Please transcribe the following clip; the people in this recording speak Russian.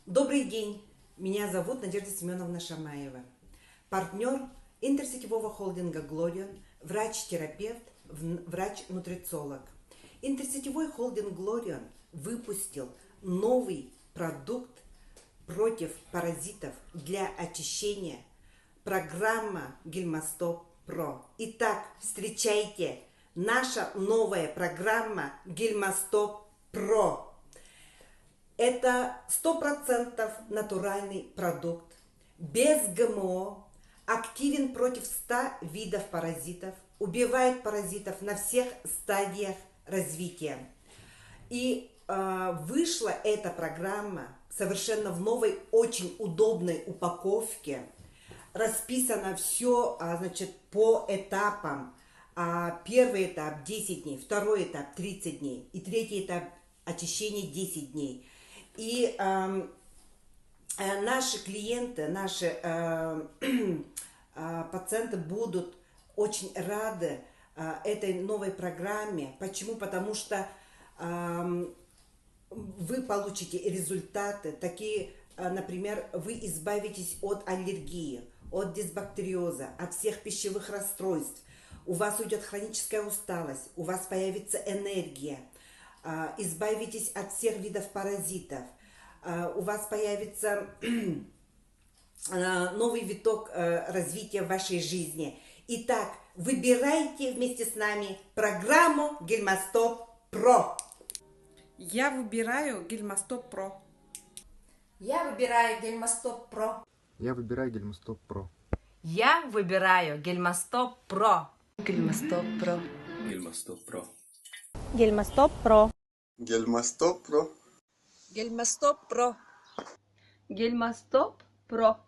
Добрый день, меня зовут Надежда Семеновна Шамаева, партнер интерсетевого холдинга «Глорион», врач-терапевт, врач-нутрициолог. Интерсетевой холдинг «Глорион» выпустил новый продукт против паразитов для очищения, программа Гельмостоп Про. Итак, встречайте, наша новая программа Гельмостоп Про. Это 100% натуральный продукт, без ГМО, активен против 100 видов паразитов, убивает паразитов на всех стадиях развития. И вышла эта программа совершенно в новой, очень удобной упаковке. Расписано все, по этапам. Первый этап 10 дней, второй этап 30 дней и третий этап очищения 10 дней. И наши клиенты, наши пациенты будут очень рады этой новой программе. Почему? Потому что вы получите результаты такие, например, вы избавитесь от аллергии, от дисбактериоза, от всех пищевых расстройств. У вас уйдет хроническая усталость, у вас появится энергия. Избавитесь от всех видов паразитов, у вас появится новый виток развития в вашей жизни. Итак, выбирайте вместе с нами программу Гельмостоп Про. Я выбираю Гельмостоп Про. Я выбираю Гельмостоп Про. Я выбираю Гельмостоп Про. Я выбираю Гельмостоп Про. Гельмостоп Про. Гельмостоп Про. Гельмостоп Про. Гельмостоп Про. Гельмостоп Про. Гельмостоп Про.